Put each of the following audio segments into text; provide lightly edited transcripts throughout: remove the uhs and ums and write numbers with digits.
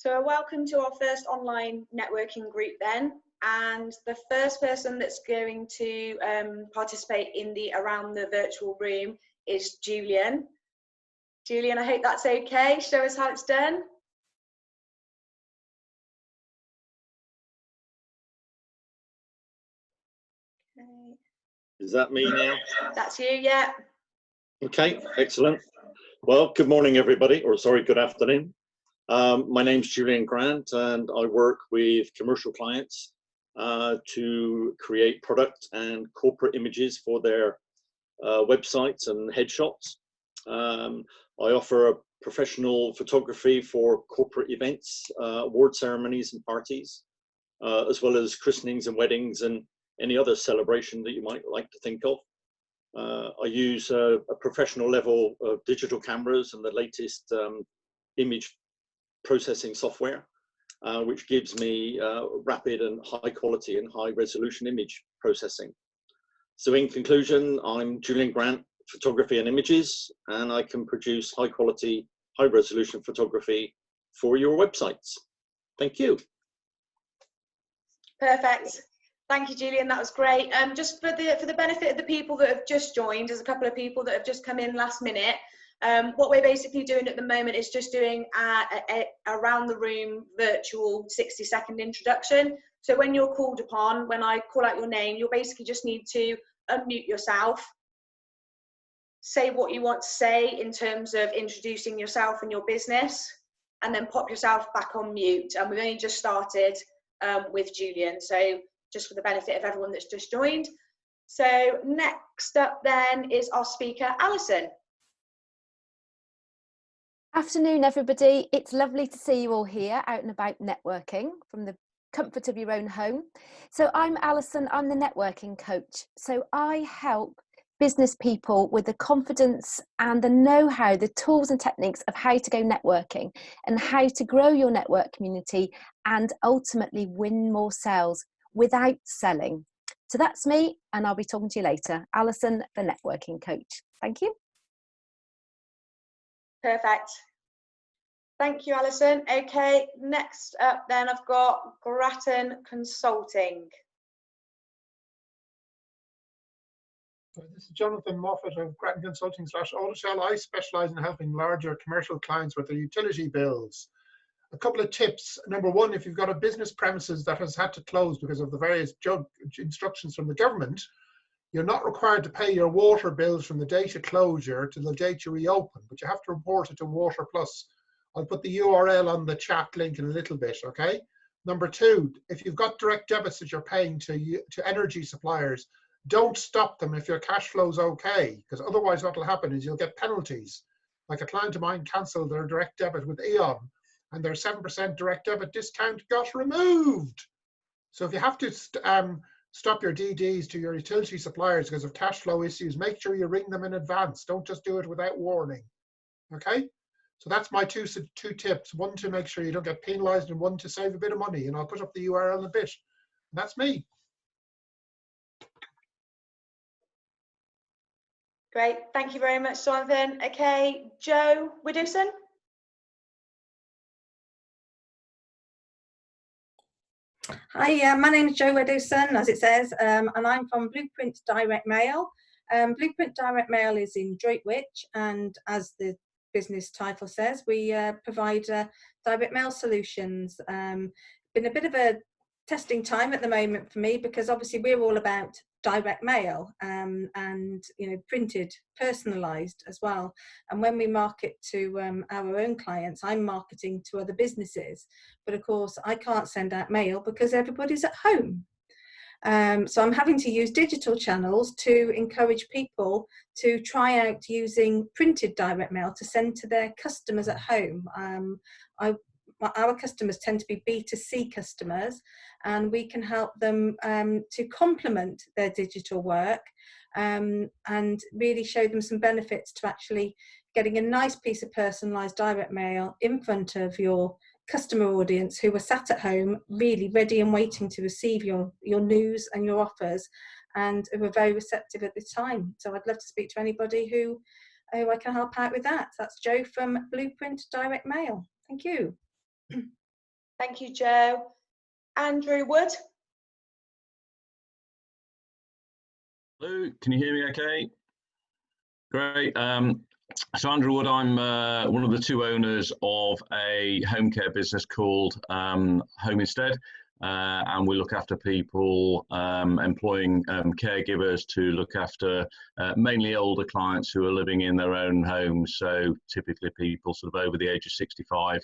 So welcome to our first online networking group then. And the first person that's going to participate in the Around the Virtual Room is Julian. Julian, I hope that's okay. Show us how it's done. Okay. Is that me now? That's you, yeah. Okay, excellent. Well, good morning, everybody, or sorry, good afternoon. My name's Julian Grant, and I work with commercial clients to create product and corporate images for their websites and headshots. I offer professional photography for corporate events, award ceremonies and parties, as well as christenings and weddings and any other celebration that you might like to think of. I use a professional level of digital cameras and the latest image processing software, which gives me rapid and high quality and high resolution image processing. So in conclusion, I'm Julian Grant, photography and images, and I can produce high quality, high resolution photography for your websites. Thank you. Perfect. Thank you, Julian. That was great. Just for the benefit of the people that have just joined, there's a couple of people that have just come in last minute. What we're basically doing at the moment is just doing a around the room virtual 60-second introduction. So when you're called upon, when I call out your name, you'll basically just need to unmute yourself, say what you want to say in terms of introducing yourself and your business, and then pop yourself back on mute. And we've only just started with Julian, so just for the benefit of everyone that's just joined. So next up then is our speaker, Alison. Afternoon, everybody. It's lovely to see you all here out and about networking from the comfort of your own home. So I'm Alison, I'm the networking coach. So I help business people with the confidence and the know-how, the tools and techniques of how to go networking and how to grow your network community and ultimately win more sales without selling. So that's me, and I'll be talking to you later. Alison, the networking coach. Thank you. Perfect. Thank you, Alison. Okay, next up then I've got Grattan Consulting. This is Jonathan Moffett of Grattan Consulting /Auditel. I specialise in helping larger commercial clients with their utility bills. A couple of tips. Number one, if you've got a business premises that has had to close because of the various instructions from the government, you're not required to pay your water bills from the date of closure to the date you reopen, but you have to report it to Water Plus. I'll put the URL on the chat link in a little bit, okay? Number two, if you've got direct debits that you're paying to energy suppliers, don't stop them if your cash flow's okay, because otherwise what will happen is you'll get penalties. Like a client of mine cancelled their direct debit with E.ON, and their 7% direct debit discount got removed. So if you have to stop your DDs to your utility suppliers because of cash flow issues, make sure you ring them in advance. Don't just do it without warning, okay? So that's my two tips. One, to make sure you don't get penalised, and one, to save a bit of money. And I'll put up the URL in a bit. And that's me. Great, thank you very much, Jonathan. Okay, Jo Widdowson. Hi, my name is Jo Widdowson, as it says, and I'm from Blueprint Direct Mail. Blueprint Direct Mail is in Droitwich, and as the business title says, we provide direct mail solutions. Been a bit of a testing time at the moment for me, because obviously we're all about direct mail and printed, personalized as well. And when we market to our own clients, I'm marketing to other businesses, but of course I can't send out mail because everybody's at home. So I'm having to use digital channels to encourage people to try out using printed direct mail to send to their customers at home. Our customers tend to be B2C customers, and we can help them to complement their digital work and really show them some benefits to actually getting a nice piece of personalised direct mail in front of your customer audience who are sat at home really ready and waiting to receive your news and your offers, and who are very receptive at the time. So I'd love to speak to anybody who I can help out with that. That's Jo from Blueprint Direct Mail. Thank you. Thank you, Joe. Andrew Wood. Hello, can you hear me okay? Great. So Andrew Wood, I'm one of the two owners of a home care business called Home Instead. And we look after people, employing caregivers to look after mainly older clients who are living in their own homes. So typically people sort of over the age of 65,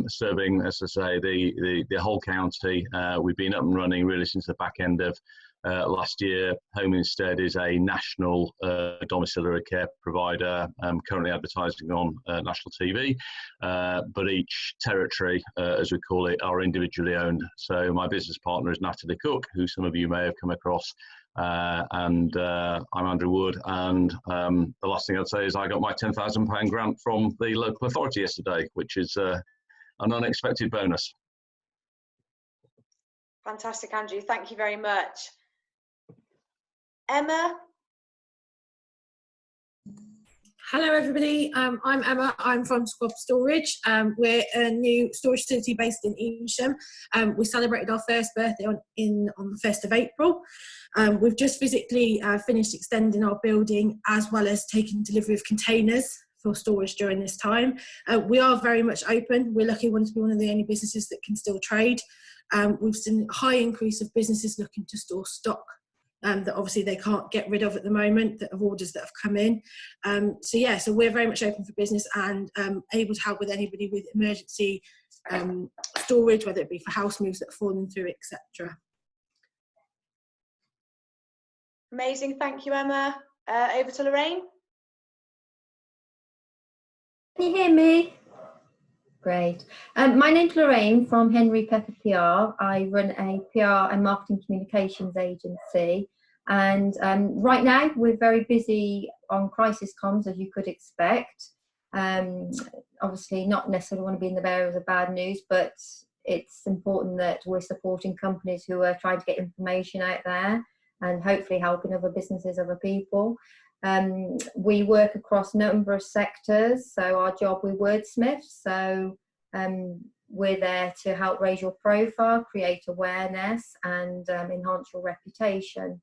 serving, as I say, the whole county. We've been up and running really since the back end of last year. Home Instead is a national domiciliary care provider, currently advertising on national TV, but each territory, as we call it, are individually owned. So my business partner is Natalie Cook, who some of you may have come across, and I'm Andrew Wood. And the last thing I'd say is I got my £10,000 grant from the local authority yesterday, which is an unexpected bonus. Fantastic, Andrew. Thank you very much. Emma. Hello everybody, I'm Emma, I'm from Schwab Storage. We're a new storage facility based in Evesham. We celebrated our first birthday on the 1st of April. We've just physically finished extending our building as well as taking delivery of containers for storage during this time. We are very much open. We're lucky to be one of the only businesses that can still trade. We've seen a high increase of businesses looking to store stock that obviously they can't get rid of at the moment, that of orders that have come in. So we're very much open for business and able to help with anybody with emergency storage, whether it be for house moves that have fallen through, etc. Amazing, thank you, Emma. Over to Lorraine. Can you hear me? Great. My name's Lorraine from Henry Pepper PR. I run a PR and marketing communications agency. And right now we're very busy on crisis comms, as you could expect. Obviously not necessarily want to be in the bearers of bad news, but it's important that we're supporting companies who are trying to get information out there and hopefully helping other businesses, other people. We work across a number of sectors, so our job, we're wordsmiths, so we're there to help raise your profile, create awareness and enhance your reputation.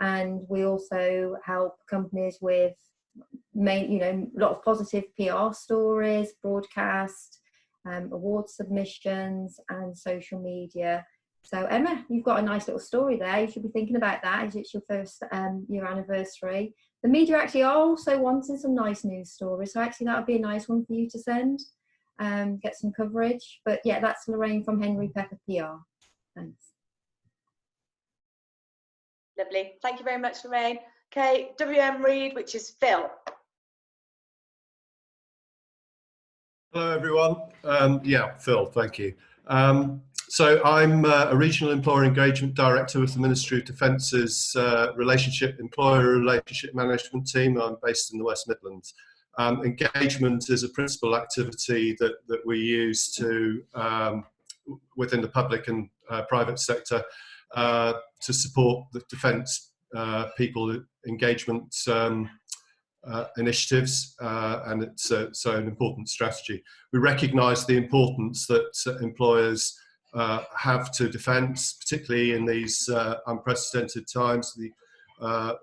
And we also help companies with a lot of positive PR stories, broadcast, award submissions and social media. So Emma, you've got a nice little story there. You should be thinking about that as it's your first year anniversary. The media actually are also wanting some nice news stories. So actually that would be a nice one for you to send, get some coverage. But yeah, that's Lorraine from Henry Pepper PR. Thanks. Lovely. Thank you very much, Lorraine. Okay, WM Reid, which is Phil. Hello, everyone. Phil, thank you. So I'm a Regional Employer Engagement Director with the Ministry of Defence's Employer Relationship Management team. I'm based in the West Midlands. Engagement is a principal activity that we use to, within the public and private sector, to support the defence people engagement initiatives, and it's so an important strategy. We recognise the importance that employers have to defence, particularly in these unprecedented times,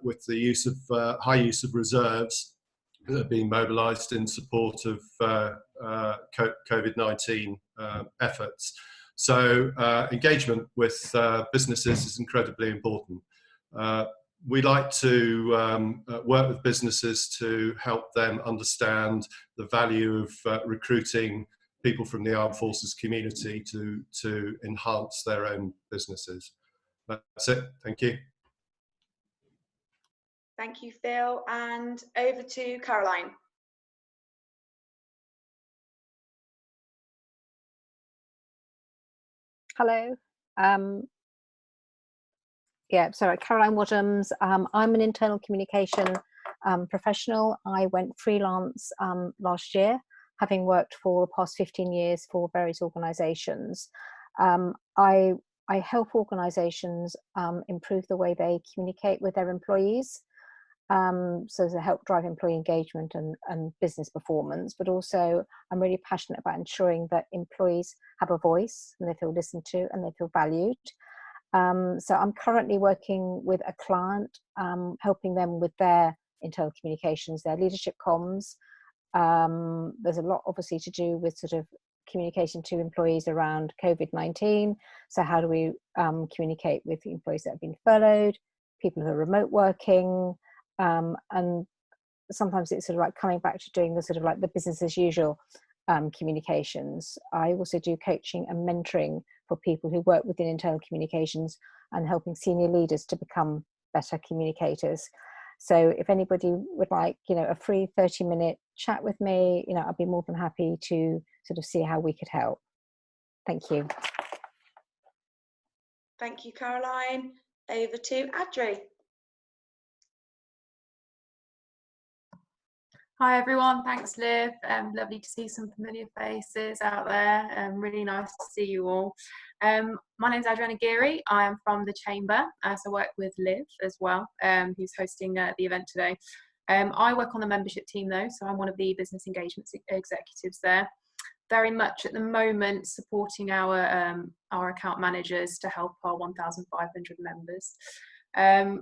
with the use of high use of reserves that are being mobilised in support of COVID-19 efforts. So engagement with businesses is incredibly important. We like to work with businesses to help them understand the value of recruiting people from the armed forces community to enhance their own businesses. That's it. Thank you. Thank you, Phil. And over to Caroline. Hello. Caroline Wadhams. I'm an internal communication professional. I went freelance last year, having worked for the past 15 years for various organisations. I help organisations improve the way they communicate with their employees. so to help drive employee engagement and business performance, but also I'm really passionate about ensuring that employees have a voice and they feel listened to and they feel valued. So I'm currently working with a client, helping them with their internal communications, their leadership comms. There's a lot obviously to do with sort of communication to employees around COVID-19. So how do we communicate with employees that have been furloughed, people who are remote working, and sometimes it's sort of like coming back to doing the sort of like the business as usual communications. I also do coaching and mentoring for people who work within internal communications and helping senior leaders to become better communicators. So if anybody would like, you know, a free 30-minute chat with me, you know, I'd be more than happy to sort of see how we could help. Thank you. Thank you, Caroline. Over to Adri. Hi everyone, thanks Liv. Lovely to see some familiar faces out there. Really nice to see you all. My name's Adriana Gary. I am from the Chamber, so I work with Liv as well, who's hosting the event today. I work on the membership team though, so I'm one of the business engagement executives there. Very much at the moment supporting our account managers to help our 1,500 members.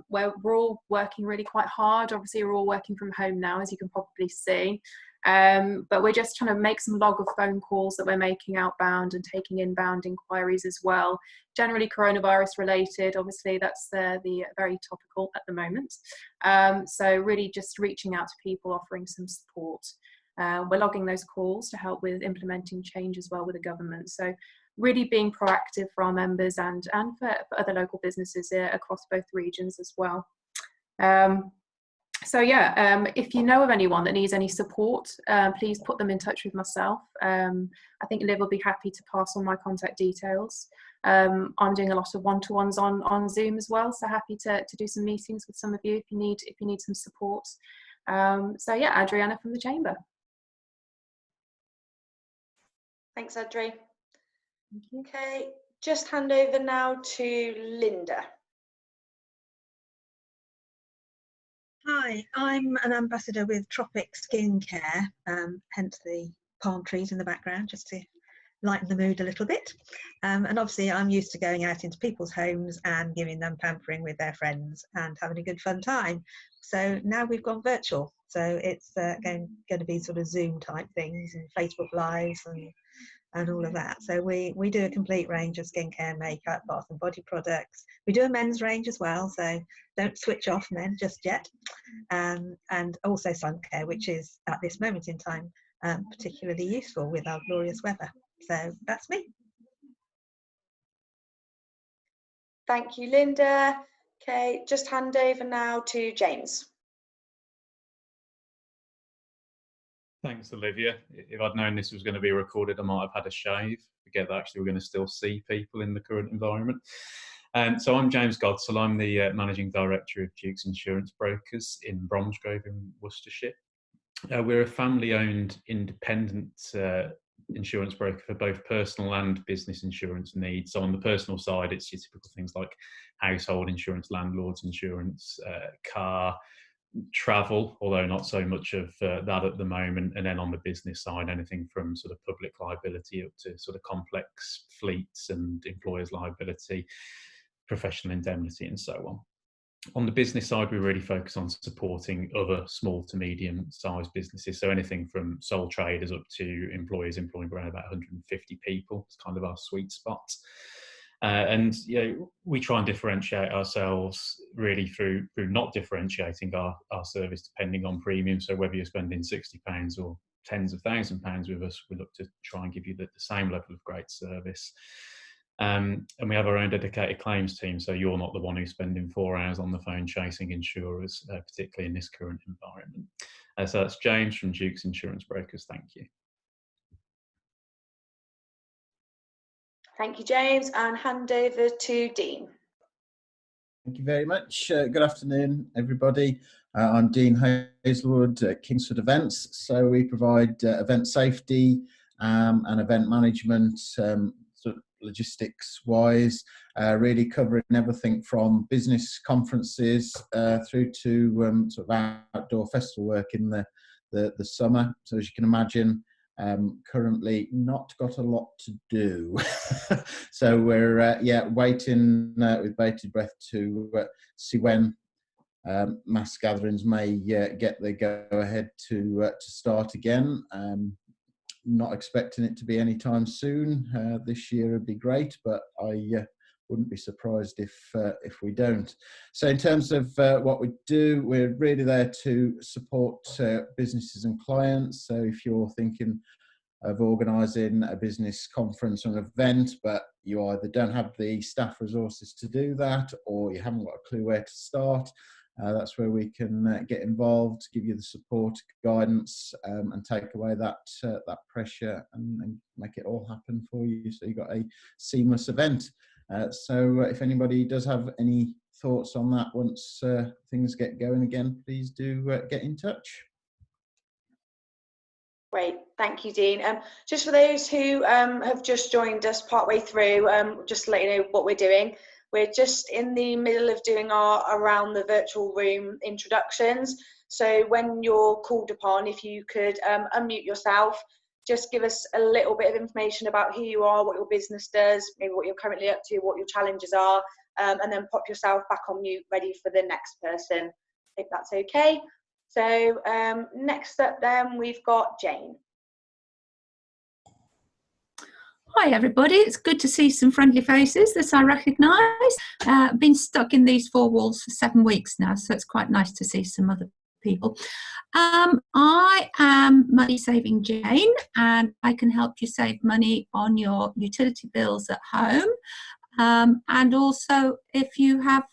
Where we're all working really quite hard. Obviously we're all working from home now, as you can probably see, but we're just trying to make some log of phone calls that we're making outbound and taking inbound inquiries as well, generally coronavirus related. Obviously that's the very topical at the moment, so really just reaching out to people, offering some support. We're logging those calls to help with implementing change as well with the government, so really being proactive for our members and for other local businesses across both regions as well. So yeah, if you know of anyone that needs any support, please put them in touch with myself. I think Liv will be happy to pass on my contact details. I'm doing a lot of one-to-ones on Zoom as well, so happy to do some meetings with some of you if you need some support. So yeah, Adriana from the Chamber. Thanks, Adri. Okay, just hand over now to Linda. Hi, I'm an ambassador with Tropic Skincare, hence the palm trees in the background, just to lighten the mood a little bit. And obviously I'm used to going out into people's homes and giving them pampering with their friends and having a good fun time. So now we've gone virtual. So it's going to be sort of Zoom type things and Facebook Lives and all of that. So we do a complete range of skincare, makeup, bath and body products. We do a men's range as well, so don't switch off men just yet. And also sun care, which is at this moment in time particularly useful with our glorious weather. So that's me. Thank you, Linda. Okay, just hand over now to James. Thanks, Olivia. If I'd known this was going to be recorded, I might have had a shave. Forget that actually we're going to still see people in the current environment. So I'm James Godsall. I'm the Managing Director of Duke's Insurance Brokers in Bromsgrove in Worcestershire. We're a family-owned independent insurance broker for both personal and business insurance needs. So on the personal side, it's your typical things like household insurance, landlord's insurance, car, travel, although not so much of that at the moment. And then on the business side, anything from sort of public liability up to sort of complex fleets and employers' liability, professional indemnity, and so on. On the business side, we really focus on supporting other small to medium sized businesses. So anything from sole traders up to employers employing around about 150 people. It's kind of our sweet spot. And we try and differentiate ourselves really through not differentiating our service depending on premium. So whether you're spending £60 or tens of thousands of pounds with us, we look to try and give you the same level of great service. And we have our own dedicated claims team, so you're not the one who's spending 4 hours on the phone chasing insurers, particularly in this current environment. So that's James from Duke's Insurance Brokers. Thank you. Thank you, James, and hand over to Dean. Thank you very much. Good afternoon, everybody. I'm Dean Hazelwood at Kingsford Events. So we provide event safety and event management logistics wise, really covering everything from business conferences through to sort of outdoor festival work in the summer. So as you can imagine, currently not got a lot to do. So we're waiting with bated breath to see when mass gatherings may get the go ahead to start again. Not expecting it to be anytime soon. This year would be great, but I wouldn't be surprised if we don't. So in terms of what we do, we're really there to support businesses and clients. So if you're thinking of organising a business conference or an event, but you either don't have the staff resources to do that, or you haven't got a clue where to start, that's where we can get involved, give you the support, guidance, and take away that pressure and make it all happen for you. So you've got a seamless event. So if anybody does have any thoughts on that once things get going again, please do get in touch. Great, thank you, Dean. Just for those who have just joined us partway through, just to let you know what we're doing. We're just in the middle of doing our around the virtual room introductions. So when you're called upon, if you could unmute yourself, just give us a little bit of information about who you are, what your business does, maybe what you're currently up to, what your challenges are, and then pop yourself back on mute, ready for the next person, if that's okay. So next up then, we've got Jane. Hi everybody, it's good to see some friendly faces that I recognise. I've been stuck in these four walls for 7 weeks now, so it's quite nice to see some other people. I am MoneySaving Jane, and I can help you save money on your utility bills at home. And also if you have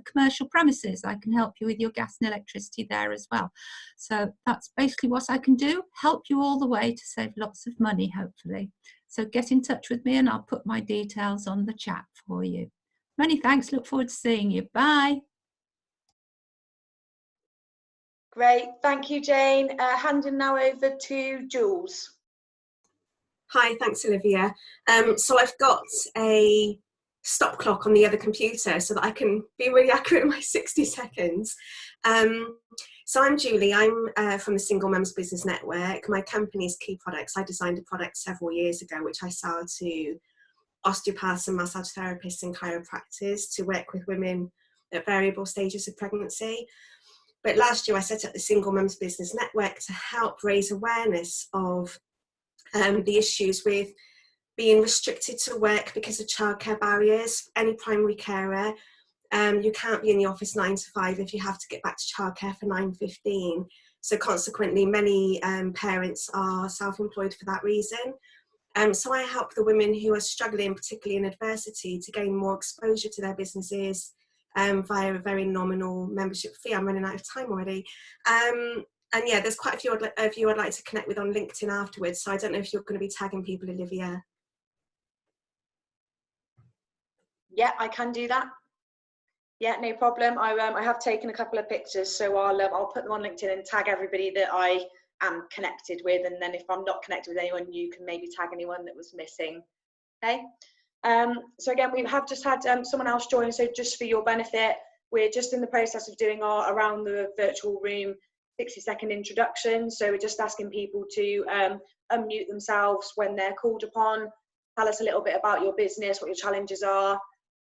commercial premises, I can help you with your gas and electricity there as well. So that's basically what I can do, help you all the way to save lots of money, hopefully. So get in touch with me and I'll put my details on the chat for you. Many thanks, look forward to seeing you. Bye. Great, thank you, Jane. Handing now over to Jules. Hi, thanks, Olivia. So I've got a stop clock on the other computer so that I can be really accurate in my 60 seconds. So I'm Julie, I'm from the Single Mums Business Network. My company's Key Products. I designed a product several years ago which I sell to osteopaths and massage therapists and chiropractors to work with women at variable stages of pregnancy. But last year I set up the Single Mums Business Network to help raise awareness of the issues with being restricted to work because of childcare barriers. Any primary carer, you can't be in the office 9 to 5 if you have to get back to childcare for 9:15. So consequently, many parents are self-employed for that reason. So I help the women who are struggling, particularly in adversity, to gain more exposure to their businesses via a very nominal membership fee. I'm running out of time already. And yeah, there's quite a few of you I'd like to connect with on LinkedIn afterwards. So I don't know if you're going to be tagging people, Olivia. Yeah, I can do that. Yeah, no problem. I have taken a couple of pictures, so I'll put them on LinkedIn and tag everybody that I am connected with, and then if I'm not connected with anyone, you can maybe tag anyone that was missing. Okay. So again, we have just had someone else join. So just for your benefit, we're just in the process of doing our around the virtual room 60-second introduction. So we're just asking people to unmute themselves when they're called upon. Tell us a little bit about your business, what your challenges are,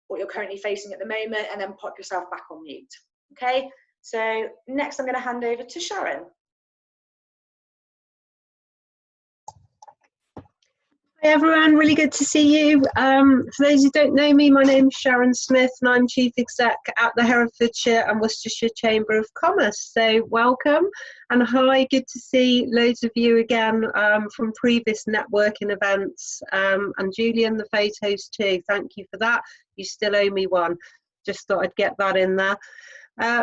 what you're currently facing at the moment, and then pop yourself back on mute. Okay, so next I'm going to hand over to Sharon. Hi everyone, really good to see you. For those who don't know me, my name is Sharon Smith and I'm Chief Exec at the Herefordshire and Worcestershire Chamber of Commerce. So welcome, and hi, good to see loads of you again from previous networking events, and Julian, the photos too, thank you for that. You still owe me one, just thought I'd get that in there.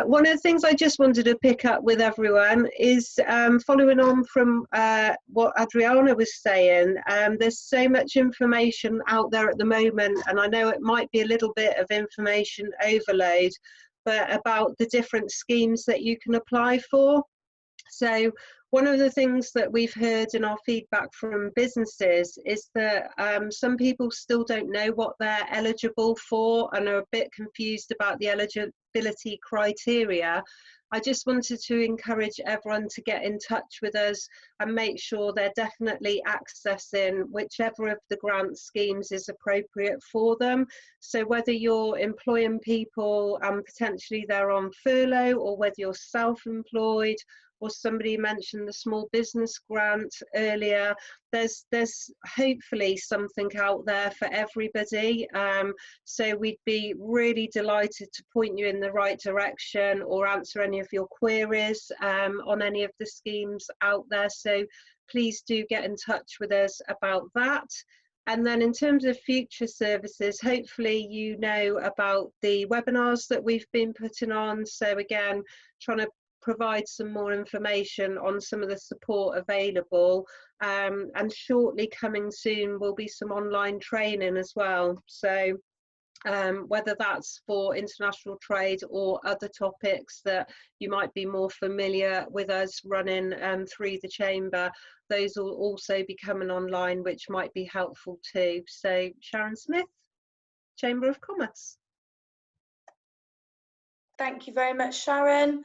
One of the things I just wanted to pick up with everyone is following on from what Adriana was saying. There's so much information out there at the moment, and I know it might be a little bit of information overload, but about the different schemes that you can apply for. So one of the things that we've heard in our feedback from businesses is that some people still don't know what they're eligible for and are a bit confused about the eligibility criteria. I just wanted to encourage everyone to get in touch with us and make sure they're definitely accessing whichever of the grant schemes is appropriate for them. So whether you're employing people and potentially they're on furlough, or whether you're self-employed, or somebody mentioned the small business grant earlier, there's hopefully something out there for everybody. So we'd be really delighted to point you in the right direction or answer any of your queries on any of the schemes out there. So please do get in touch with us about that. And then in terms of future services, hopefully you know about the webinars that we've been putting on. So again, trying to provide some more information on some of the support available, and shortly coming soon will be some online training as well. So whether that's for international trade or other topics that you might be more familiar with us running through the chamber, those will also be coming online, which might be helpful too. So Sharon Smith, Chamber of Commerce. Thank you very much, Sharon.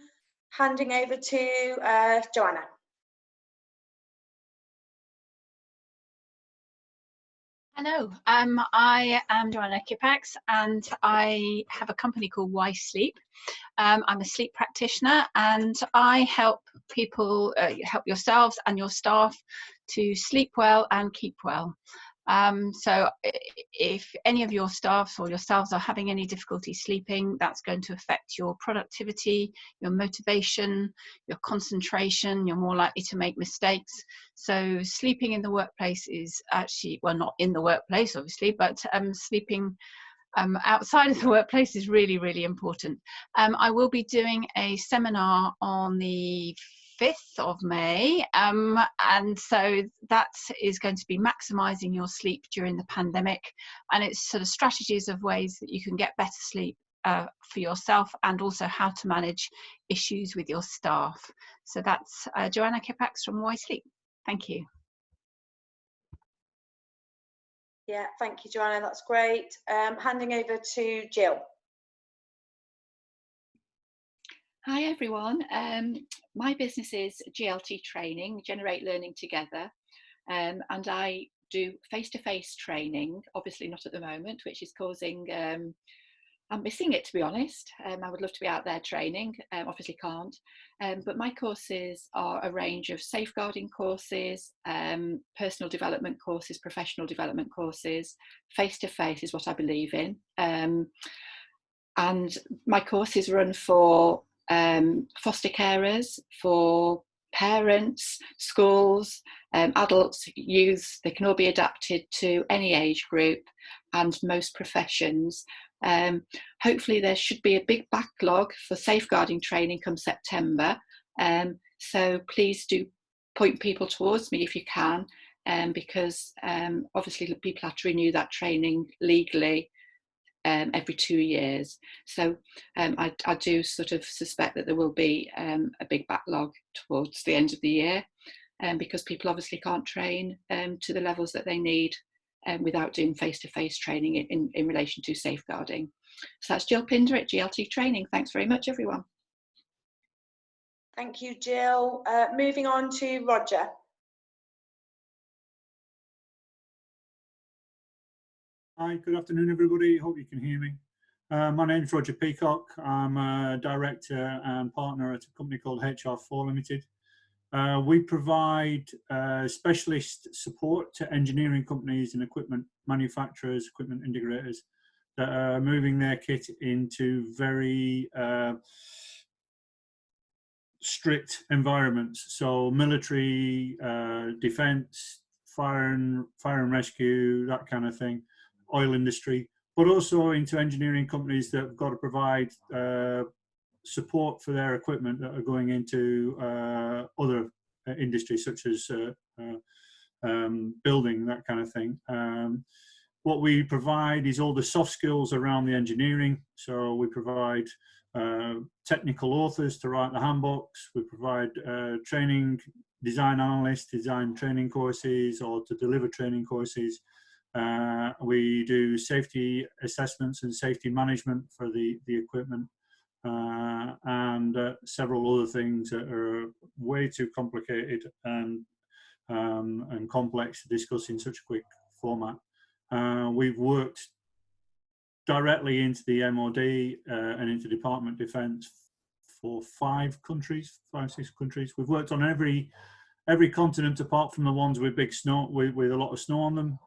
Handing over to Joanna. Hello, I am Joanna Kipax and I have a company called Why Sleep. I'm a sleep practitioner and I help people, help yourselves and your staff to sleep well and keep well. So if any of your staff or yourselves are having any difficulty sleeping, that's going to affect your productivity, your motivation, your concentration. You're more likely to make mistakes. So sleeping in the workplace is actually, well, not in the workplace obviously, but sleeping outside of the workplace is really, really important. I will be doing a seminar on the 5th of May, and so that is going to be maximising your sleep during the pandemic, and it's sort of strategies of ways that you can get better sleep for yourself, and also how to manage issues with your staff. So that's Joanna Kipax from Why Sleep. Thank you. Yeah, thank you, Joanna, that's great. Handing over to Jill. Hi everyone, my business is GLT Training, Generate Learning Together, and I do face-to-face training, obviously not at the moment, which is causing, I'm missing it to be honest. I would love to be out there training, obviously can't, but my courses are a range of safeguarding courses, personal development courses, professional development courses. Face-to-face is what I believe in, and my courses run for foster carers, for parents, schools, adults, youth. They can all be adapted to any age group and most professions. Hopefully there should be a big backlog for safeguarding training come September, so please do point people towards me if you can, because obviously people have to renew that training legally every 2 years. So I do sort of suspect that there will be a big backlog towards the end of the year, because people obviously can't train to the levels that they need without doing face-to-face training in relation to safeguarding. So that's Jill Pinder at GLT Training. Thanks very much, everyone. Thank you, Jill. Moving on to Roger. Hi, good afternoon, everybody. Hope you can hear me. My name is Roger Peacock. I'm a director and partner at a company called Hedgehog Limited. We provide specialist support to engineering companies and equipment manufacturers, equipment integrators that are moving their kit into very strict environments. So military, defence, fire and rescue, that kind of thing. Oil industry, but also into engineering companies that have got to provide support for their equipment that are going into other industries such as building, that kind of thing. What we provide is all the soft skills around the engineering. So we provide technical authors to write the handbooks. We provide training, design analysts, design training courses, or to deliver training courses. We do safety assessments and safety management for the equipment, and several other things that are way too complicated and complex to discuss in such a quick format. We've worked directly into the MOD and into Department of Defence for 5, 6 countries. We've worked on every continent apart from the ones with big snow, with a lot of snow on them.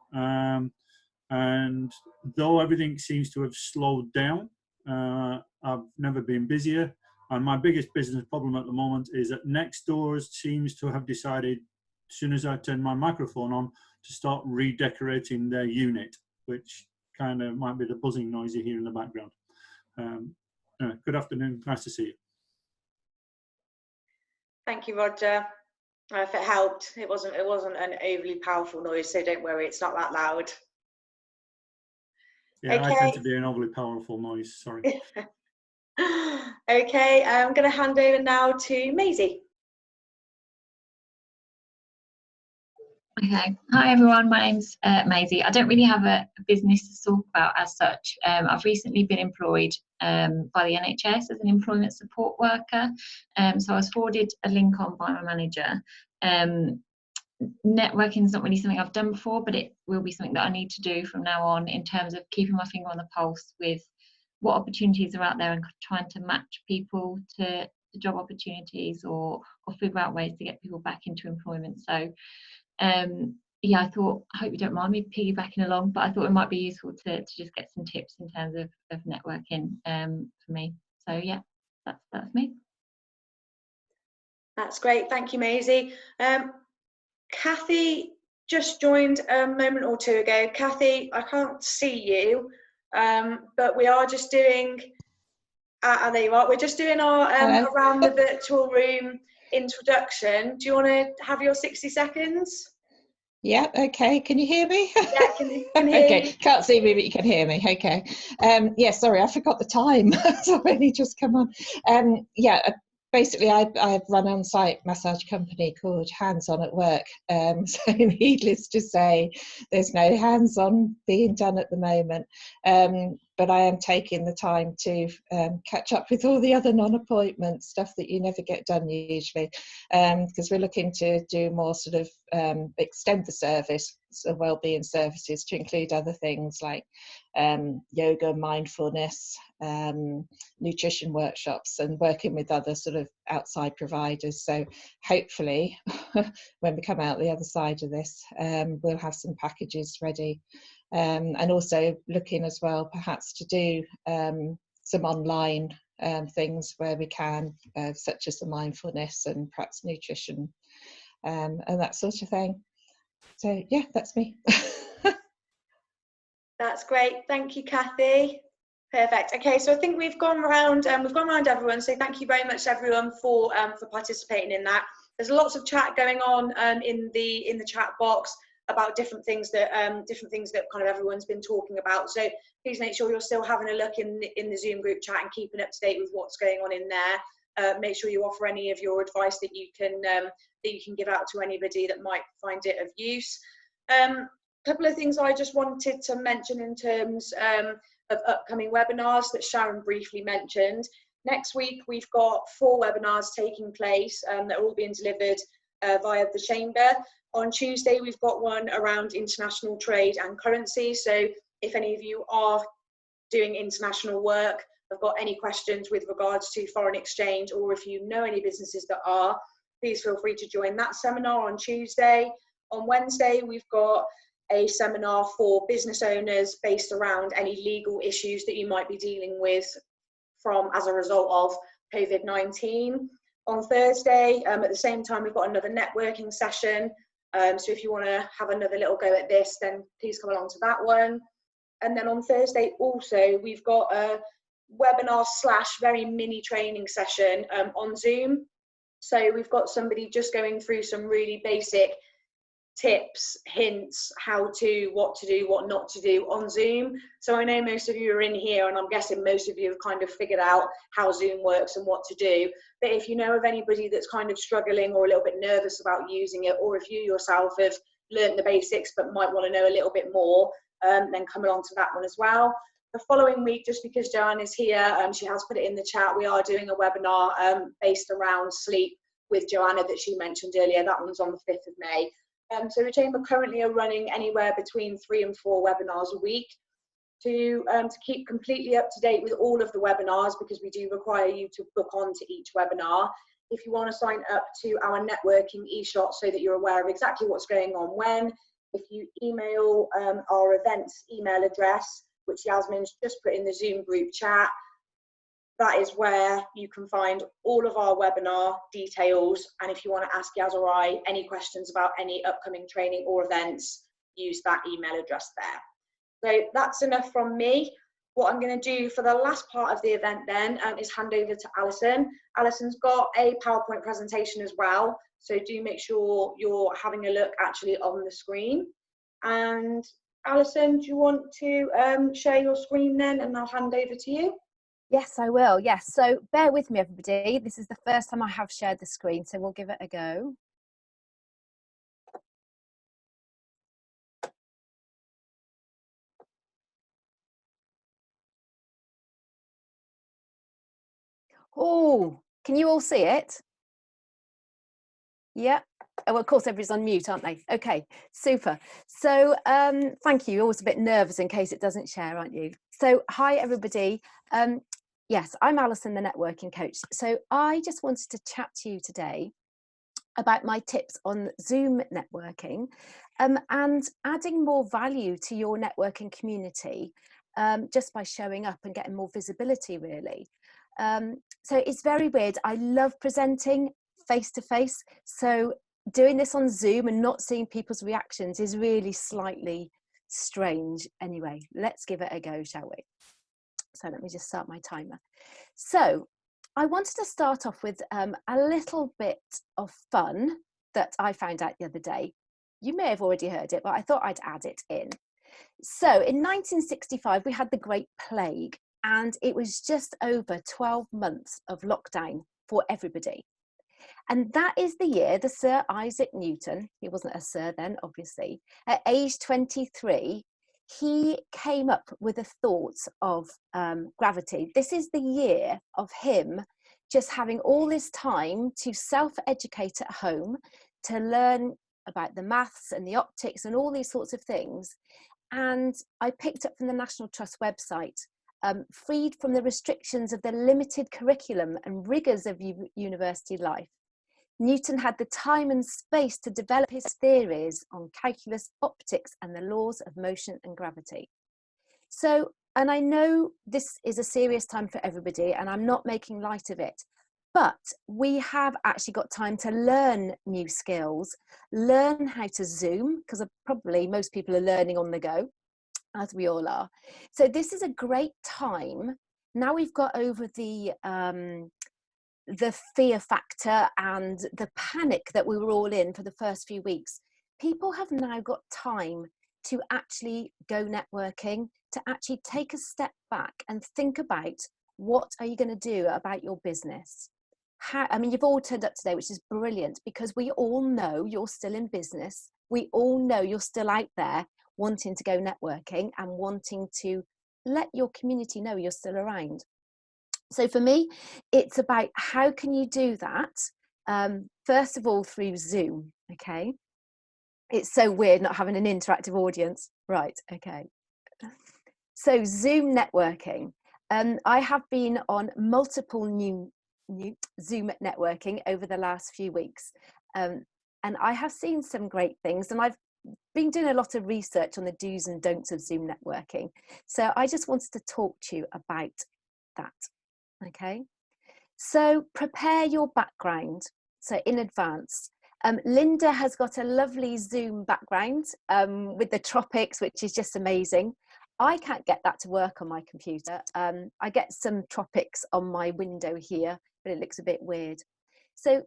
And though everything seems to have slowed down, I've never been busier. And my biggest business problem at the moment is that Nextdoors seems to have decided, as soon as I turn my microphone on, to start redecorating their unit, which kind of might be the buzzing noise you hear in the background. Good afternoon, nice to see you. Thank you, Roger. If it helped, it wasn't an overly powerful noise, so don't worry, it's not that loud. Yeah, okay. I tend to be an overly powerful noise, sorry. Okay, I'm going to hand over now to Maisie. Okay, hi everyone, my name's Maisie. I don't really have a business to talk about as such. I've recently been employed by the NHS as an employment support worker. So I was forwarded a link on by my manager. Networking is not really something I've done before, but it will be something that I need to do from now on in terms of keeping my finger on the pulse with what opportunities are out there and trying to match people to job opportunities or figure out ways to get people back into employment. So yeah, I hope you don't mind me piggybacking along, but I thought it might be useful to just get some tips in terms of networking for me. So yeah, that's me. That's great, thank you, Maisie. Kathy just joined a moment or two ago. Kathy, I can't see you, but we are just doing, there you are, we're just doing our around the virtual room introduction. Do you want to have your 60 seconds? Yeah, okay. Can you hear me? Yeah, can hear okay, you. can't see me, but you can hear me. Okay. Yeah, sorry, I forgot the time. So I've only just come on. Yeah, basically, I run an on-site massage company called Hands On at Work. So needless to say, there's no hands-on being done at the moment. But I am taking the time to catch up with all the other non-appointment stuff that you never get done usually, because we're looking to do more sort of extend the service of wellbeing services to include other things like yoga, mindfulness, nutrition workshops, and working with other sort of outside providers. So hopefully when we come out the other side of this, we'll have some packages ready. And also looking as well perhaps to do some online things where we can, such as the mindfulness and perhaps nutrition and that sort of thing. So yeah, that's me. That's great, thank you, Kathy. Perfect. Okay, so I think we've gone around everyone. So thank you very much everyone for participating in that. There's lots of chat going on in the chat box about different things that kind of everyone's been talking about. So please make sure you're still having a look in the Zoom group chat and keeping up to date with what's going on in there. Make sure you offer any of your advice that you can give out to anybody that might find it of use. Couple of things I just wanted to mention in terms of upcoming webinars that Sharon briefly mentioned. Next week we've got 4 webinars taking place that are all being delivered via the Chamber. On Tuesday, we've got one around international trade and currency. So if any of you are doing international work, have got any questions with regards to foreign exchange, or if you know any businesses that are, please feel free to join that seminar on Tuesday. On Wednesday, we've got a seminar for business owners based around any legal issues that you might be dealing with as a result of COVID-19. On Thursday, at the same time, we've got another networking session. So if you want to have another little go at this, then please come along to that one. And then on Thursday also, we've got a webinar / very mini training session on Zoom. So we've got somebody just going through some really basic tips, hints, how to, what to do, what not to do on Zoom. So I know most of you are in here, and I'm guessing most of you have kind of figured out how Zoom works and what to do. But if you know of anybody that's kind of struggling or a little bit nervous about using it, or if you yourself have learned the basics but might want to know a little bit more, then come along to that one as well. The following week, just because Joanne is here, she has put it in the chat, we are doing a webinar based around sleep with Joanna that she mentioned earlier. That one's on the 5th of May. So the Chamber currently are running anywhere between 3 and 4 webinars a week to keep completely up to date with all of the webinars, because we do require you to book on to each webinar. If you want to sign up to our networking e-shot so that you're aware of exactly what's going on when, if you email our events email address, which Yasmin's just put in the Zoom group chat, that is where you can find all of our webinar details. And if you want to ask Yaz or I any questions about any upcoming training or events, use that email address there. So that's enough from me. What I'm going to do for the last part of the event then is hand over to Alison. Alison's got a PowerPoint presentation as well, so do make sure you're having a look actually on the screen. And Alison, do you want to share your screen then, and I'll hand over to you? Yes, I will. Yes. So bear with me, everybody. This is the first time I have shared the screen, so we'll give it a go. Oh, can you all see it? Yeah. Oh, well, of course, everybody's on mute, aren't they? Okay, super. So thank you. You're always a bit nervous in case it doesn't share, aren't you? So hi, everybody. Yes, I'm Alison, the networking coach. So I just wanted to chat to you today about my tips on Zoom networking and adding more value to your networking community just by showing up and getting more visibility, really. So it's very weird. I love presenting face to face. So doing this on Zoom and not seeing people's reactions is really slightly strange. Anyway, let's give it a go, shall we? So let me just start my timer. So I wanted to start off with a little bit of fun that I found out the other day. You may have already heard it, but I thought I'd add it in. So in 1965, we had the Great Plague, and it was just over 12 months of lockdown for everybody. And that is the year the Sir Isaac Newton, he wasn't a sir then, obviously, at age 23, he came up with the thoughts of gravity. This is the year of him just having all this time to self-educate at home, to learn about the maths and the optics and all these sorts of things. And I picked up from the National Trust website, freed from the restrictions of the limited curriculum and rigours of university life, Newton had the time and space to develop his theories on calculus, optics, and the laws of motion and gravity. So, and I know this is a serious time for everybody, and I'm not making light of it, but we have actually got time to learn new skills, learn how to Zoom, because probably most people are learning on the go, as we all are. So this is a great time. Now we've got over the fear factor and the panic that we were all in for the first few weeks. People have now got time to actually go networking, to actually take a step back and think about what are you going to do about your business. I mean, you've all turned up today, which is brilliant, because we all know you're still in business. We all know you're still out there wanting to go networking and wanting to let your community know you're still around. So for me, it's about how can you do that? First of all, through Zoom, okay? It's so weird not having an interactive audience. Right, okay. So Zoom networking. I have been on multiple new Zoom networking over the last few weeks. And I have seen some great things, and I've been doing a lot of research on the do's and don'ts of Zoom networking. So I just wanted to talk to you about that. Okay, so prepare your background, so in advance. Linda has got a lovely Zoom background with the tropics, which is just amazing. I can't get that to work on my computer. I get some tropics on my window here, but it looks a bit weird. So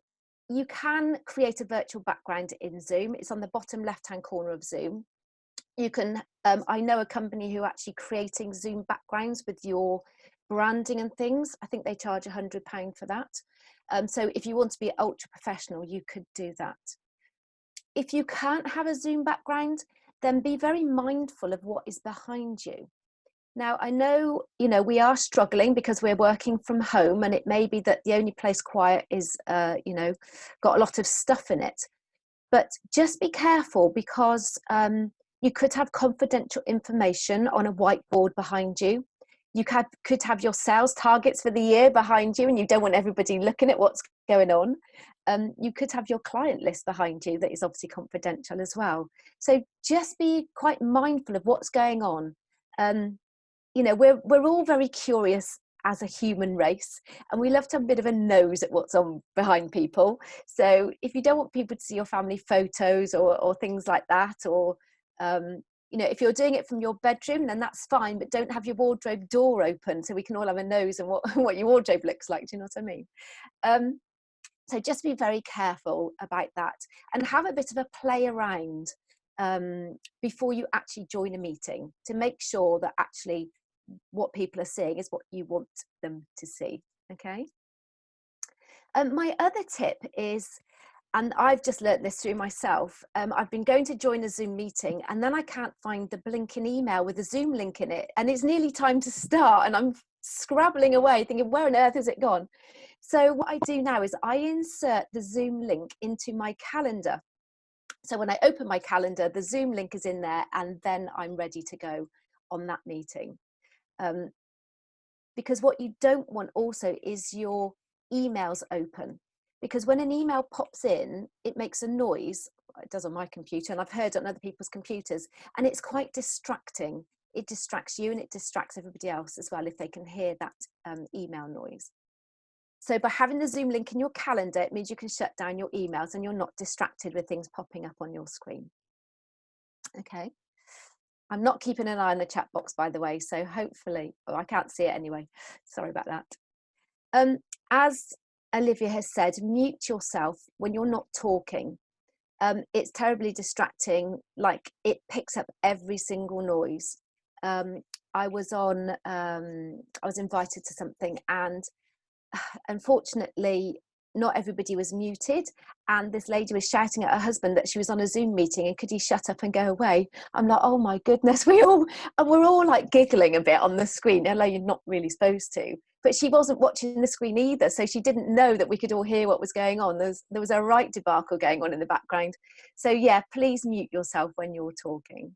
you can create a virtual background in Zoom. It's on the bottom left-hand corner of Zoom. You can, I know a company who are actually creating Zoom backgrounds with your branding and things. I think they charge £100 for that. So if you want to be ultra professional, you could do that. If you can't have a Zoom background, then be very mindful of what is behind you. Now, I know, you know, we are struggling because we're working from home, and it may be that the only place quiet is, you know, got a lot of stuff in it. But just be careful, because you could have confidential information on a whiteboard behind you. You could have your sales targets for the year behind you, and you don't want everybody looking at what's going on. You could have your client list behind you that is obviously confidential as well. So just be quite mindful of what's going on. You know, we're all very curious as a human race, and we love to have a bit of a nose at what's on behind people. So if you don't want people to see your family photos or things like that, or you know, if you're doing it from your bedroom, then that's fine, but don't have your wardrobe door open so we can all have a nose and what your wardrobe looks like. Do you know what I mean? So just be very careful about that, and have a bit of a play around before you actually join a meeting, to make sure that actually what people are seeing is what you want them to see. Okay. My other tip is, and I've just learnt this through myself, I've been going to join a Zoom meeting, and then I can't find the blinking email with the Zoom link in it, and it's nearly time to start, and I'm scrabbling away thinking, where on earth has it gone? So what I do now is I insert the Zoom link into my calendar. So when I open my calendar, the Zoom link is in there, and then I'm ready to go on that meeting. Because what you don't want also is your emails open, because when an email pops in, it makes a noise. It does on my computer, and I've heard it on other people's computers, and it's quite distracting. It distracts you, and it distracts everybody else as well if they can hear that email noise. So by having the Zoom link in your calendar, it means you can shut down your emails and you're not distracted with things popping up on your screen. Okay. I'm not keeping an eye on the chat box, by the way, so hopefully, oh, I can't see it anyway. Sorry about that. As Olivia has said, mute yourself when you're not talking. It's terribly distracting. Like, it picks up every single noise. I was invited to something, and unfortunately not everybody was muted, and this lady was shouting at her husband that she was on a Zoom meeting and could he shut up and go away. I'm like, oh my goodness, we're all like giggling a bit on the screen, although you're not really supposed to, but she wasn't watching the screen either, so she didn't know that we could all hear what was going on. There was a right debacle going on in the background. So yeah, please mute yourself when you're talking.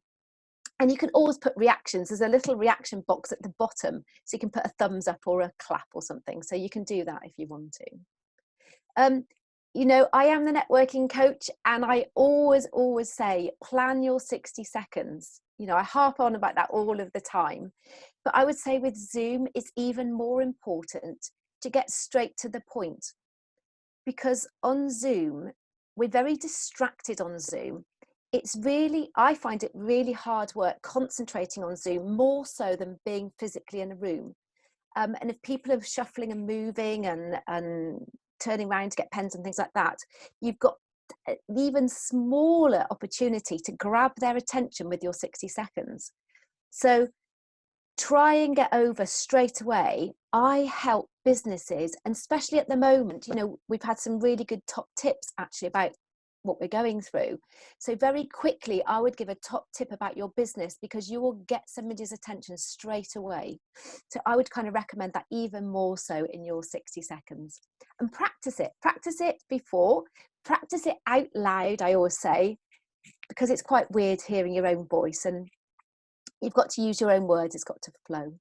And you can always put reactions. There's a little reaction box at the bottom, so you can put a thumbs up or a clap or something. So you can do that if you want to. You know, I am the networking coach, and I always say, plan your 60 seconds. You know, I harp on about that all of the time. But I would say with Zoom, it's even more important to get straight to the point. Because on Zoom, we're very distracted on Zoom. It's really, I find it really hard work concentrating on Zoom, more so than being physically in a room. And if people are shuffling and moving and turning around to get pens and things like that, you've got an even smaller opportunity to grab their attention with your 60 seconds. So try and get over straight away. I help businesses, and especially at the moment, you know, we've had some really good top tips actually about what we're going through. So very quickly, I would give a top tip about your business, because you will get somebody's attention straight away. So I would kind of recommend that even more so in your 60 seconds. And practice it before, practice it out loud, I always say, because it's quite weird hearing your own voice, and you've got to use your own words. It's got to flow.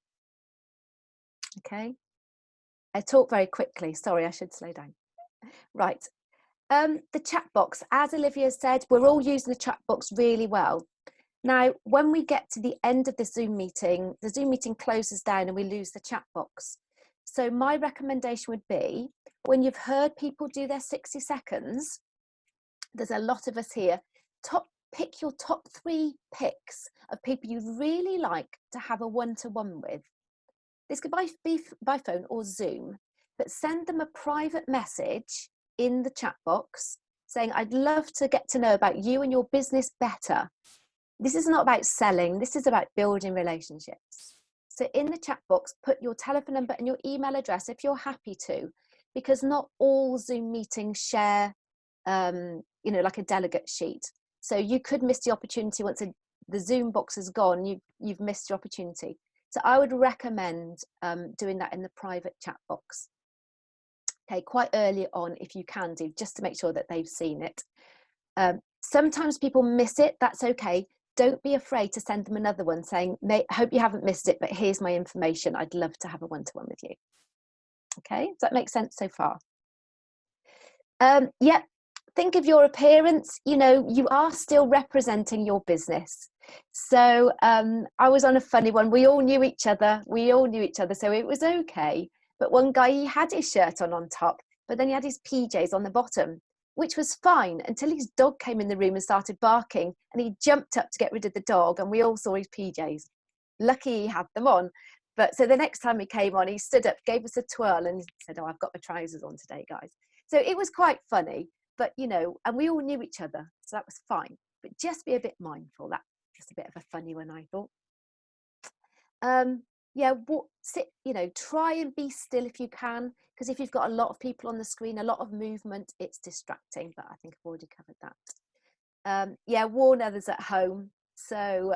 Okay. I talk very quickly. Sorry, I should slow down. Right. The chat box, as Olivia said, we're all using the chat box really well. Now, when we get to the end of the Zoom meeting closes down and we lose the chat box. So my recommendation would be, when you've heard people do their 60 seconds, there's a lot of us here, pick your top 3 picks of people you'd really like to have a one-to-one with. This could be by phone or Zoom, but send them a private message in the chat box saying, I'd love to get to know about you and your business better. This is not about selling, this is about building relationships. So in the chat box, put your telephone number and your email address if you're happy to, because not all Zoom meetings share, you know, like a delegate sheet. So you could miss the opportunity once the Zoom box is gone, you've missed your opportunity. So I would recommend doing that in the private chat box. Okay, quite early on if you can do, just to make sure that they've seen it. Sometimes people miss it, that's okay. Don't be afraid to send them another one saying, hope you haven't missed it, but here's my information. I'd love to have a one-to-one with you. Okay, does that make sense so far? Yeah, think of your appearance. You know, you are still representing your business. So I was on a funny one. We all knew each other. So it was okay. But one guy, he had his shirt on top, but then he had his PJs on the bottom, which was fine until his dog came in the room and started barking, and he jumped up to get rid of the dog, and we all saw his PJs. Lucky he had them on. But so the next time he came on, he stood up, gave us a twirl and said, oh, I've got my trousers on today, guys. So it was quite funny, but you know, and we all knew each other, so that was fine. But just be a bit mindful. That's just a bit of a funny one, I thought. Yeah, you know, try and be still if you can, because if you've got a lot of people on the screen, a lot of movement, it's distracting, but I think I've already covered that. Yeah, warn others at home. So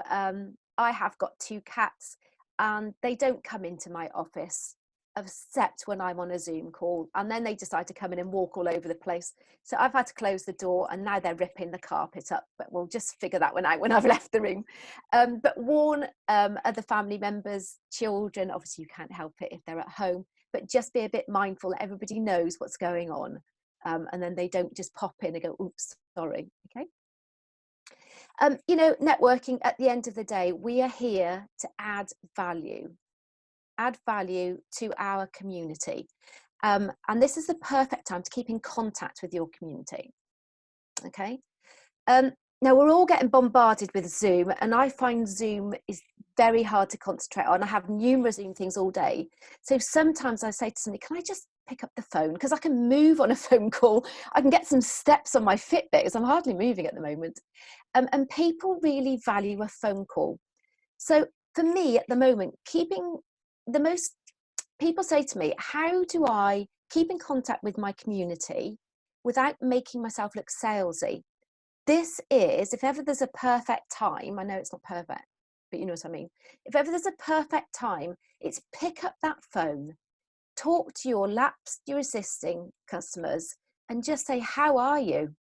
I have got 2 cats and they don't come into my office except when I'm on a Zoom call, and then they decide to come in and walk all over the place. So I've had to close the door and now they're ripping the carpet up, but we'll just figure that one out when I've left the room. But warn other family members, children, obviously you can't help it if they're at home, but just be a bit mindful that everybody knows what's going on, and then they don't just pop in and go, oops, sorry, okay? You know, networking, at the end of the day, we are here to add value to our community. And this is the perfect time to keep in contact with your community, okay? Now, we're all getting bombarded with Zoom, and I find Zoom is very hard to concentrate on. I have numerous Zoom things all day. So sometimes I say to somebody, can I just pick up the phone? Because I can move on a phone call. I can get some steps on my Fitbit, because I'm hardly moving at the moment. And people really value a phone call. So for me at the moment, people say to me, how do I keep in contact with my community without making myself look salesy? This is, if ever there's a perfect time, I know it's not perfect, but you know what I mean. If ever there's a perfect time, it's pick up that phone, talk to your lapsed, your existing customers, and just say, how are you?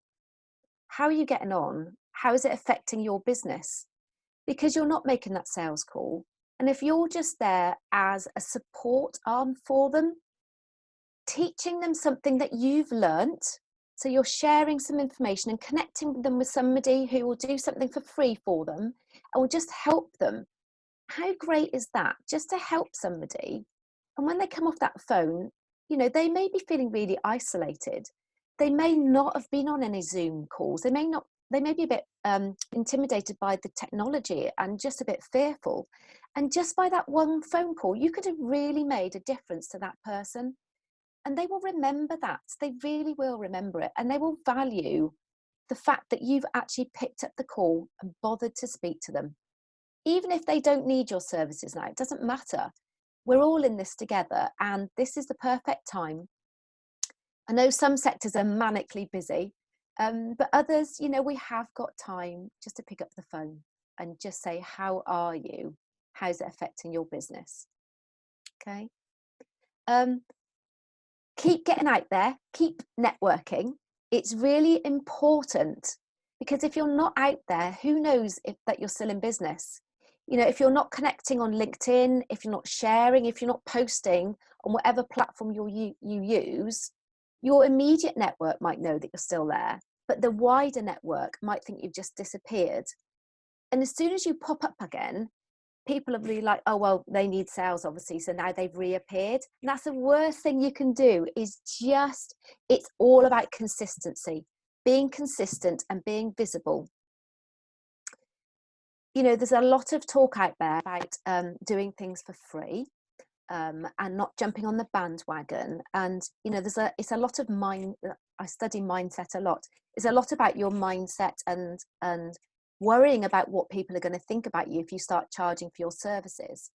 How are you getting on? How is it affecting your business? Because you're not making that sales call. And if you're just there as a support arm for them, teaching them something that you've learnt, so you're sharing some information and connecting them with somebody who will do something for free for them and will just help them. How great is that? Just to help somebody. And when they come off that phone, you know, they may be feeling really isolated. They may not have been on any Zoom calls. They may be a bit intimidated by the technology and just a bit fearful. And just by that one phone call, you could have really made a difference to that person. And they will remember that. They really will remember it. And they will value the fact that you've actually picked up the call and bothered to speak to them. Even if they don't need your services now, it doesn't matter. We're all in this together, and this is the perfect time. I know some sectors are manically busy, but others, you know, we have got time just to pick up the phone and just say, how are you? How's it affecting your business? Okay. Keep getting out there, keep networking. It's really important, because if you're not out there, who knows that you're still in business? You know, if you're not connecting on LinkedIn, if you're not sharing, if you're not posting on whatever platform you use, your immediate network might know that you're still there, but the wider network might think you've just disappeared. And as soon as you pop up again, people are really like, oh, well, they need sales, obviously, so now they've reappeared. And that's the worst thing you can do, is it's all about consistency, being consistent and being visible. You know, there's a lot of talk out there about doing things for free and not jumping on the bandwagon. And, you know, it's a lot of I study mindset a lot. It's a lot about your mindset and worrying about what people are going to think about you if you start charging for your services.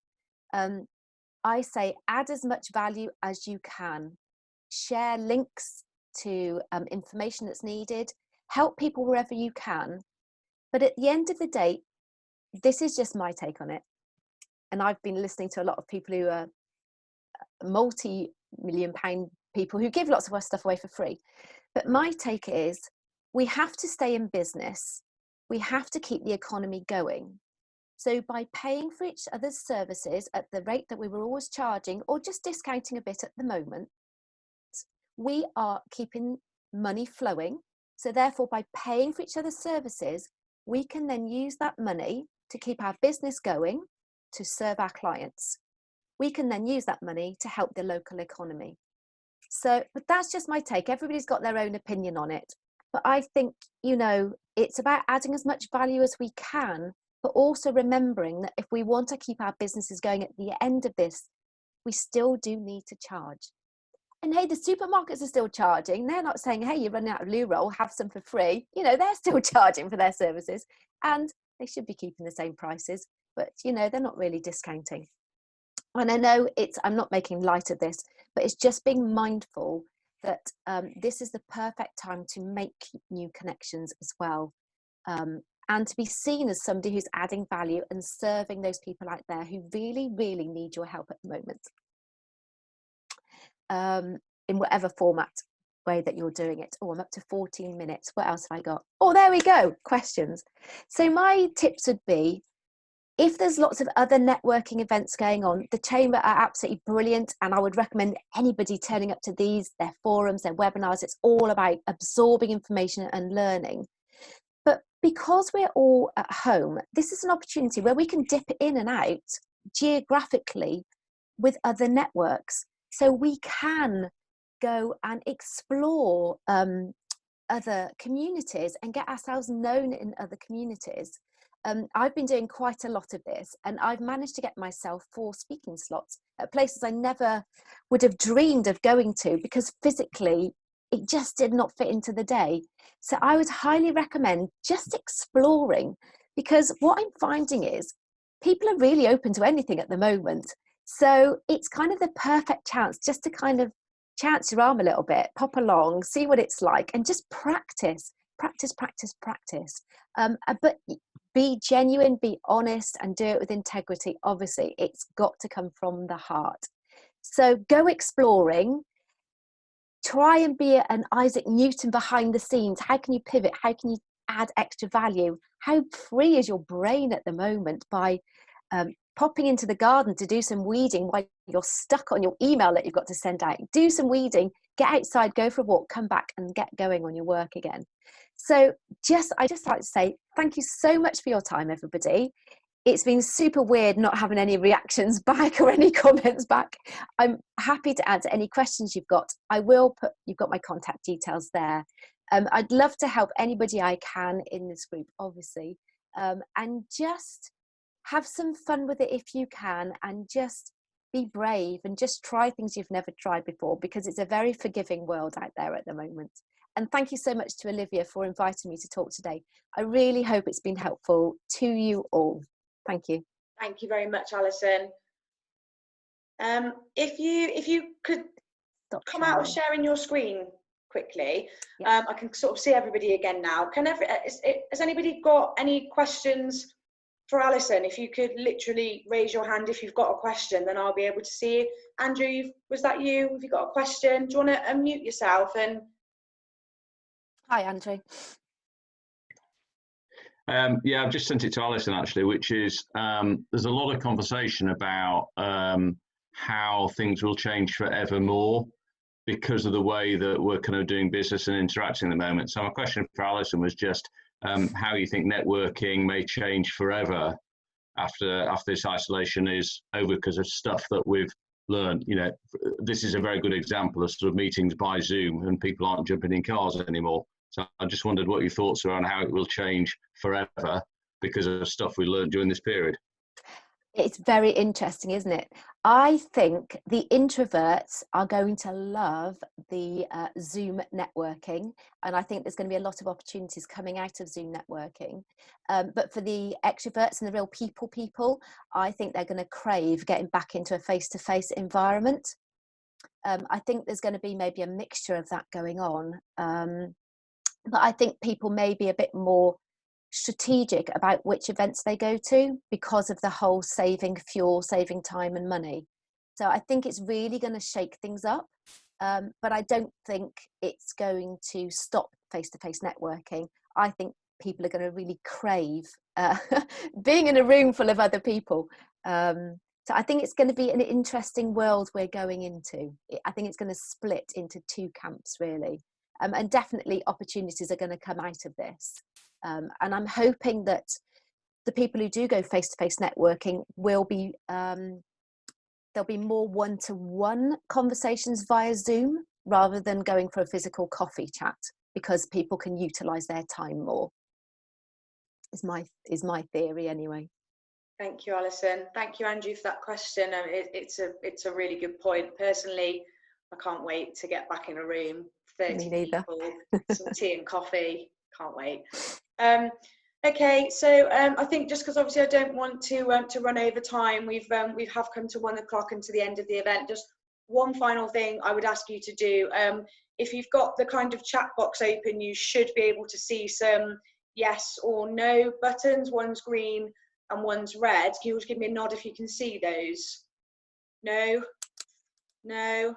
I say add as much value as you can. Share links to information that's needed. Help people wherever you can. But at the end of the day, this is just my take on it. And I've been listening to a lot of people who are multi-million pound people who give lots of our stuff away for free. But my take is we have to stay in business. We have to keep the economy going. So by paying for each other's services at the rate that we were always charging, or just discounting a bit at the moment, we are keeping money flowing. So therefore, by paying for each other's services, we can then use that money to keep our business going, to serve our clients. We can then use that money to help the local economy. So, but that's just my take. Everybody's got their own opinion on it. But I think, you know, it's about adding as much value as we can, but also remembering that if we want to keep our businesses going at the end of this, we still do need to charge. And hey, the supermarkets are still charging. They're not saying, hey, you're running out of loo roll, have some for free. You know, they're still charging for their services, and they should be keeping the same prices, but you know, they're not really discounting. And I know I'm not making light of this, but it's just being mindful that this is the perfect time to make new connections as well. And to be seen as somebody who's adding value and serving those people out there who really, really need your help at the moment. In whatever way that you're doing it. Oh, I'm up to 14 minutes. What else have I got? Oh, there we go. Questions. So my tips would be, if there's lots of other networking events going on, the Chamber are absolutely brilliant. And I would recommend anybody turning up to these, their forums, their webinars. It's all about absorbing information and learning. But because we're all at home, this is an opportunity where we can dip in and out geographically with other networks. So we can go and explore other communities and get ourselves known in other communities. I've been doing quite a lot of this, and I've managed to get myself 4 speaking slots at places I never would have dreamed of going to, because physically it just did not fit into the day. So I would highly recommend just exploring, because what I'm finding is people are really open to anything at the moment. So it's kind of the perfect chance just to kind of chance your arm a little bit, pop along, see what it's like, and just practice. But be genuine, be honest, and do it with integrity. Obviously, it's got to come from the heart. So go exploring. Try and be an Isaac Newton behind the scenes. How can you pivot? How can you add extra value? How free is your brain at the moment by popping into the garden to do some weeding while you're stuck on your email that you've got to send out? Do some weeding, get outside, go for a walk, come back and get going on your work again. So I just like to say thank you so much for your time, everybody. It's been super weird not having any reactions back or any comments back. I'm happy to answer any questions you've got. You've got my contact details there. I'd love to help anybody I can in this group, obviously, and just have some fun with it if you can, and just be brave and just try things you've never tried before, because it's a very forgiving world out there at the moment. And thank you so much to Olivia for inviting me to talk today. I really hope it's been helpful to you all. Thank you. Thank you very much, Alison. If you could come out of sharing your screen quickly, I can sort of see everybody again now. Has anybody got any questions for Alison? If you could literally raise your hand if you've got a question, then I'll be able to see you. Andrew, was that you? Have you got a question? Do you want to unmute yourself? And hi, Andrew. Yeah, I've just sent it to Alison actually, which is there's a lot of conversation about how things will change forevermore because of the way that we're kind of doing business and interacting at the moment. So my question for Alison was just how you think networking may change forever after this isolation is over, because of stuff that we've learned. You know, this is a very good example of sort of meetings by Zoom, and people aren't jumping in cars anymore. So I just wondered what your thoughts are on how it will change forever because of stuff we learned during this period. It's very interesting, isn't it? I think the introverts are going to love the Zoom networking, and I think there's going to be a lot of opportunities coming out of Zoom networking. But for the extroverts and the real people, I think they're going to crave getting back into a face-to-face environment. I think there's going to be maybe a mixture of that going on. But I think people may be a bit more strategic about which events they go to because of the whole saving fuel, saving time and money. So I think it's really going to shake things up, but I don't think it's going to stop face-to-face networking. I think people are going to really crave being in a room full of other people. So I think it's going to be an interesting world we're going into. I think it's going to split into two camps, really. And definitely opportunities are going to come out of this. And I'm hoping that the people who do go face-to-face networking will be, there'll be more one-to-one conversations via Zoom rather than going for a physical coffee chat, because people can utilise their time more, is my theory anyway. Thank you, Alison. Thank you, Andrew, for that question. It's a really good point. Personally, I can't wait to get back in a room, 30 people, some tea and coffee. Can't wait. Okay, so I think just because obviously I don't want to run over time, we have come to 1 o'clock and to the end of the event. Just one final thing I would ask you to do. If you've got the kind of chat box open, you should be able to see some yes or no buttons. One's green and one's red. Can you just give me a nod if you can see those? No? No?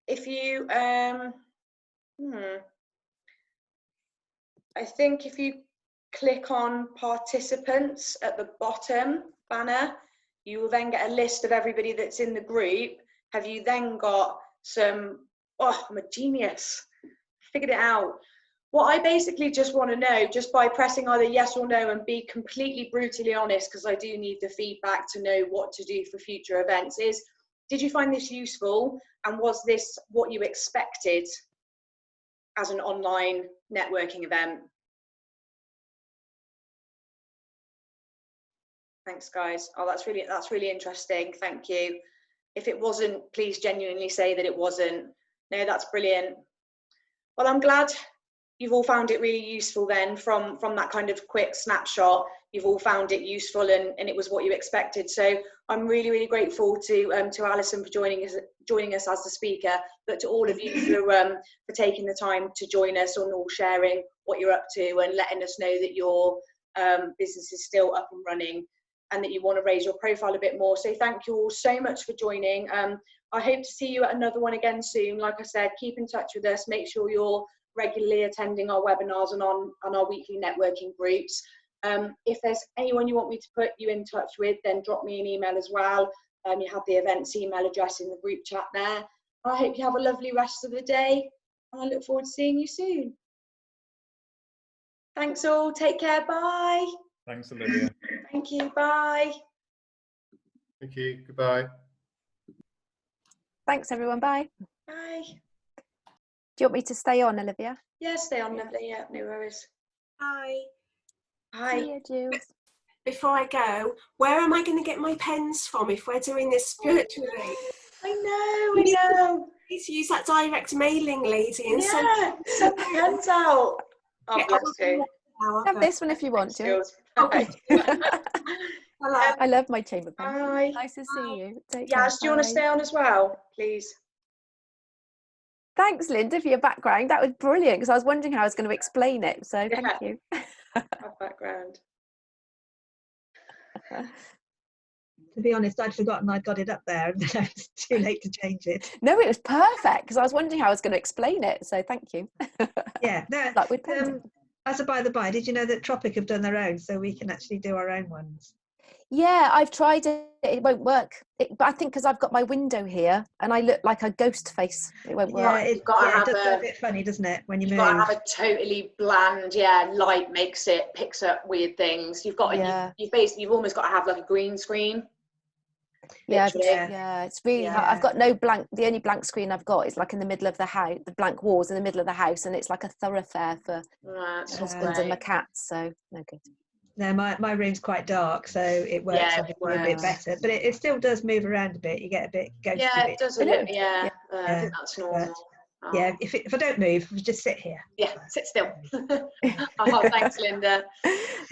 If you, I think if you click on participants at the bottom banner, you will then get a list of everybody that's in the group. Have you then got some, oh, I'm a genius, figured it out. What I basically just want to know, just by pressing either yes or no and be completely brutally honest, because I do need the feedback to know what to do for future events, is did you find this useful, and was this what you expected as an online networking event? Thanks, guys. Oh, that's really interesting. Thank you. If it wasn't, please genuinely say that it wasn't. No, that's brilliant. Well, I'm glad you've all found it really useful then from that kind of quick snapshot. You've all found it useful and it was what you expected. So I'm really, really grateful to Alison for joining us as the speaker, but to all of you for taking the time to join us and all sharing what you're up to and letting us know that your business is still up and running and that you want to raise your profile a bit more. So thank you all so much for joining. I hope to see you at another one again soon. Like I said, keep in touch with us. Make sure you're regularly attending our webinars and on our weekly networking groups. If there's anyone you want me to put you in touch with, then drop me an email as well. You have the events email address in the group chat there. I hope you have a lovely rest of the day, and I look forward to seeing you soon. Thanks all. Take care. Bye. Thanks, Olivia. Thank you. Bye. Thank you. Goodbye. Thanks, everyone. Bye. Bye. Do you want me to stay on, Olivia? Yeah, stay on, lovely. Yeah, no worries. Hi. Hi. See you, Jules. Before I go, where am I going to get my pens from if we're doing this virtually? I know. Need to use that direct mailing lady and send the pens out. Oh, bless you. Have this one if you want to. I love my chamber pen. Bye. Nice to see you. Take care. Do you want to stay on as well, please? Thanks, Linda, for your background. That was brilliant because I was wondering how I was going to explain it. So thank you. Background. To be honest, I'd forgotten I'd got it up there and then it's too late to change it. No, it was perfect because I was wondering how I was going to explain it. So thank you. Yeah. No, like with as a by the by, did you know that Tropic have done their own, so we can actually do our own ones? Yeah, I've tried it. It won't work. But I think because I've got my window here and I look like a ghost face, it won't work. Yeah, it does look a bit funny, doesn't it, when you move? You've got to have a totally bland, light picks up weird things. You've got you've almost got to have like a green screen. Yeah, it's really hard. I've got no blank. The only blank screen I've got is like in the middle of the house, the blank walls in the middle of the house, and it's like a thoroughfare for my husband and my cats. So no good. No, my room's quite dark, so it works Yeah, obviously a bit better. But it still does move around a bit. You get a bit ghosty. Yeah, bit. it does a little. Yeah, I think that's normal. But, yeah, if I don't move, just sit here. Yeah, sit still. Oh, thanks, Linda.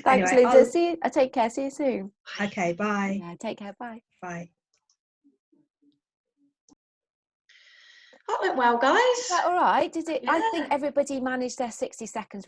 Thanks, Anyway, Linda. See you. Take care. See you soon. Okay, bye. Yeah, take care. Bye. Bye. That went well, guys. Is that all right? Did it? I think Yeah. everybody managed their 60 seconds.